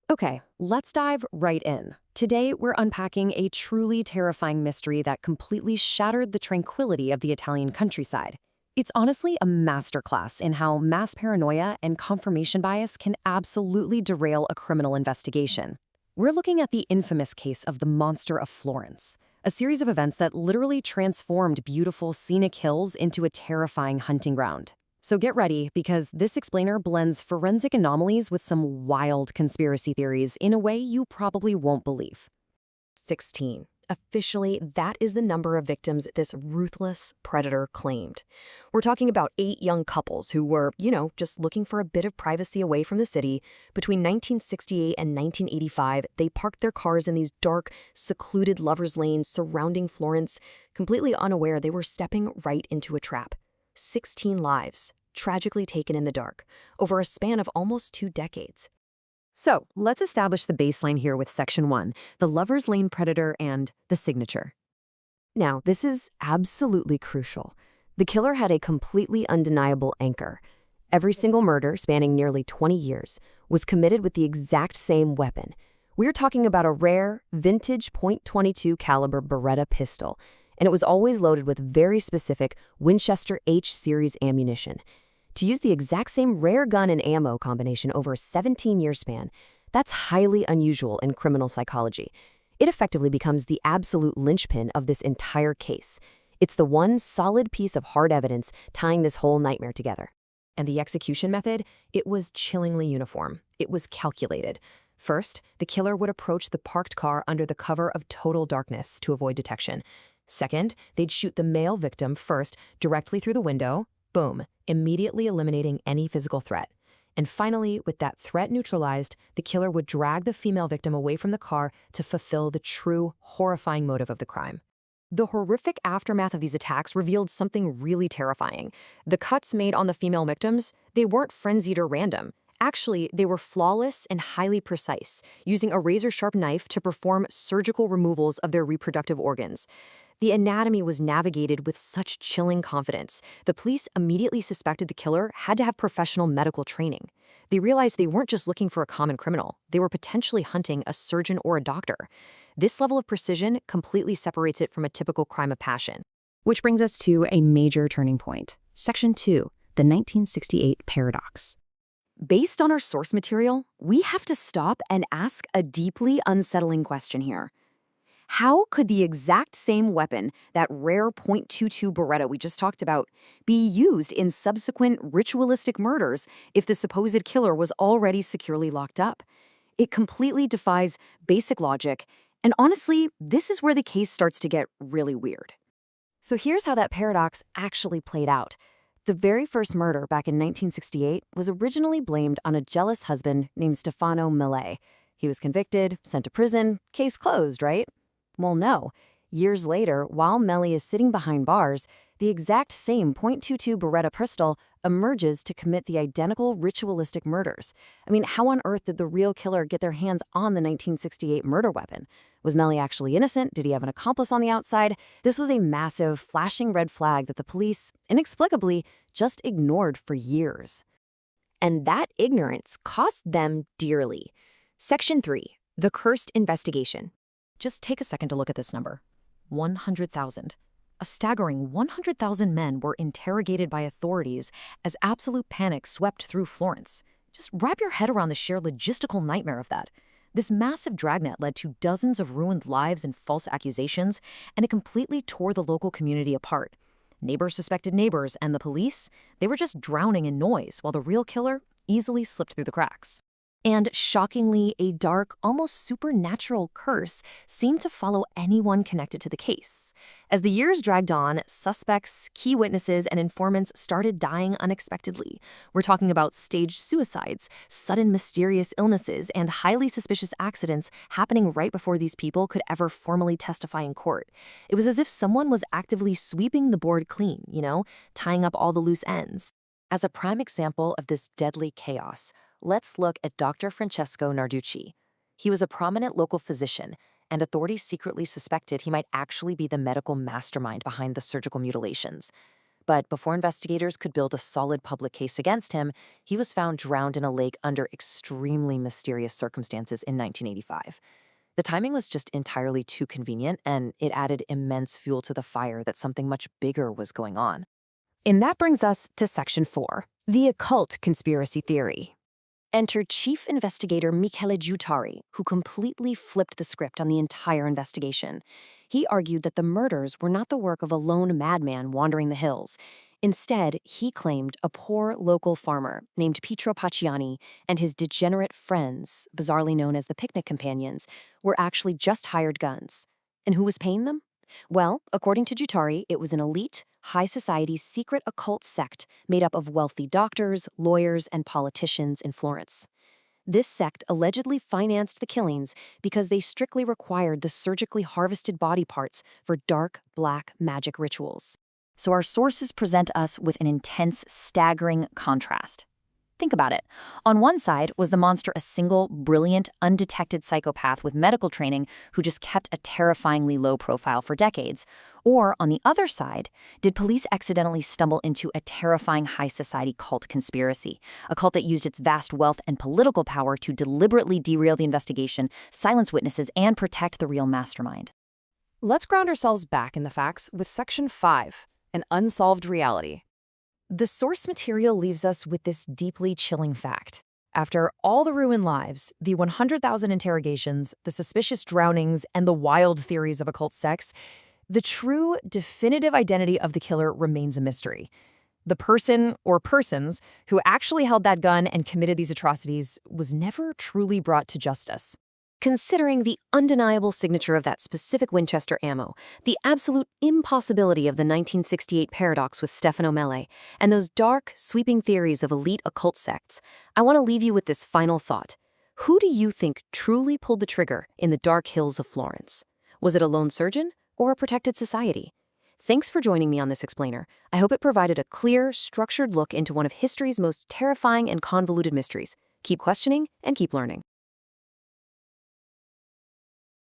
Okay, let's dive right in. Today, we're unpacking a truly terrifying mystery that completely shattered the tranquility of the Italian countryside. It's honestly a masterclass in how mass paranoia and confirmation bias can absolutely derail a criminal investigation. We're looking at the infamous case of the Monster of Florence, a series of events that literally transformed beautiful scenic hills into a terrifying hunting ground. So get ready, because this explainer blends forensic anomalies with some wild conspiracy theories in a way you probably won't believe. 16. Officially, that is the number of victims this ruthless predator claimed. We're talking about 8 young couples who were, just looking for a bit of privacy away from the city. Between 1968 and 1985, they parked their cars in these dark, secluded lovers' lanes surrounding Florence, completely unaware they were stepping right into a trap. 16 lives, tragically taken in the dark, over a span of almost 2 decades. So let's establish the baseline here with Section 1, the lover's lane predator and the signature. Now, this is absolutely crucial. The killer had a completely undeniable anchor. Every single murder, spanning nearly 20 years, was committed with the exact same weapon. We're talking about a rare, vintage .22 caliber Beretta pistol, and it was always loaded with very specific Winchester H-series ammunition. To use the exact same rare gun and ammo combination over a 17-year span, that's highly unusual in criminal psychology. It effectively becomes the absolute linchpin of this entire case. It's the one solid piece of hard evidence tying this whole nightmare together. And the execution method? It was chillingly uniform. It was calculated. First, the killer would approach the parked car under the cover of total darkness to avoid detection. Second, they'd shoot the male victim first directly through the window. Boom, immediately eliminating any physical threat. And finally, with that threat neutralized, the killer would drag the female victim away from the car to fulfill the true, horrifying motive of the crime. The horrific aftermath of these attacks revealed something really terrifying. The cuts made on the female victims, they weren't frenzied or random. Actually, they were flawless and highly precise, using a razor-sharp knife to perform surgical removals of their reproductive organs. The anatomy was navigated with such chilling confidence. The police immediately suspected the killer had to have professional medical training. They realized they weren't just looking for a common criminal. They were potentially hunting a surgeon or a doctor. This level of precision completely separates it from a typical crime of passion. Which brings us to a major turning point. Section 2, the 1968 paradox. Based on our source material, we have to stop and ask a deeply unsettling question here. How could the exact same weapon, that rare .22 Beretta we just talked about, be used in subsequent ritualistic murders if the supposed killer was already securely locked up? It completely defies basic logic, and honestly, this is where the case starts to get really weird. So here's how that paradox actually played out. The very first murder back in 1968 was originally blamed on a jealous husband named Stefano Millet. He was convicted, sent to prison, case closed, right? Well, no. Years later, while Melli is sitting behind bars, the exact same .22 Beretta pistol emerges to commit the identical ritualistic murders. I mean, how on earth did the real killer get their hands on the 1968 murder weapon? Was Melli actually innocent? Did he have an accomplice on the outside? This was a massive, flashing red flag that the police, inexplicably, just ignored for years. And that ignorance cost them dearly. Section 3, the cursed investigation. Just take a second to look at this number. 100,000. A staggering 100,000 men were interrogated by authorities as absolute panic swept through Florence. Just wrap your head around the sheer logistical nightmare of that. This massive dragnet led to dozens of ruined lives and false accusations, and it completely tore the local community apart. Neighbors suspected neighbors, and the police, they were just drowning in noise, while the real killer easily slipped through the cracks. And shockingly, a dark, almost supernatural curse seemed to follow anyone connected to the case. As the years dragged on, suspects, key witnesses, and informants started dying unexpectedly. We're talking about staged suicides, sudden mysterious illnesses, and highly suspicious accidents happening right before these people could ever formally testify in court. It was as if someone was actively sweeping the board clean, tying up all the loose ends. As a prime example of this deadly chaos, let's look at Dr. Francesco Narducci. He was a prominent local physician, and authorities secretly suspected he might actually be the medical mastermind behind the surgical mutilations. But before investigators could build a solid public case against him, he was found drowned in a lake under extremely mysterious circumstances in 1985. The timing was just entirely too convenient, and it added immense fuel to the fire that something much bigger was going on. And that brings us to Section 4, the occult conspiracy theory. Enter Chief Investigator Michele Giuttari, who completely flipped the script on the entire investigation. He argued that the murders were not the work of a lone madman wandering the hills. Instead, he claimed a poor local farmer named Pietro Pacciani and his degenerate friends, bizarrely known as the Picnic Companions, were actually just hired guns. And who was paying them? Well, according to Giuttari, it was an elite, high society secret occult sect made up of wealthy doctors, lawyers, and politicians in Florence. This sect allegedly financed the killings because they strictly required the surgically harvested body parts for dark, black magic rituals. So our sources present us with an intense, staggering contrast. Think about it. On one side was the monster a single, brilliant, undetected psychopath with medical training who just kept a terrifyingly low profile for decades. Or on the other side, did police accidentally stumble into a terrifying high society cult conspiracy, a cult that used its vast wealth and political power to deliberately derail the investigation, silence witnesses, and protect the real mastermind? Let's ground ourselves back in the facts with Section 5, an unsolved reality. The source material leaves us with this deeply chilling fact. After all the ruined lives, the 100,000 interrogations, the suspicious drownings, and the wild theories of occult sects, the true, definitive identity of the killer remains a mystery. The person or persons who actually held that gun and committed these atrocities was never truly brought to justice. Considering the undeniable signature of that specific Winchester ammo, the absolute impossibility of the 1968 paradox with Stefano Mele, and those dark, sweeping theories of elite occult sects, I want to leave you with this final thought. Who do you think truly pulled the trigger in the dark hills of Florence? Was it a lone surgeon or a protected society? Thanks for joining me on this explainer. I hope it provided a clear, structured look into one of history's most terrifying and convoluted mysteries. Keep questioning and keep learning.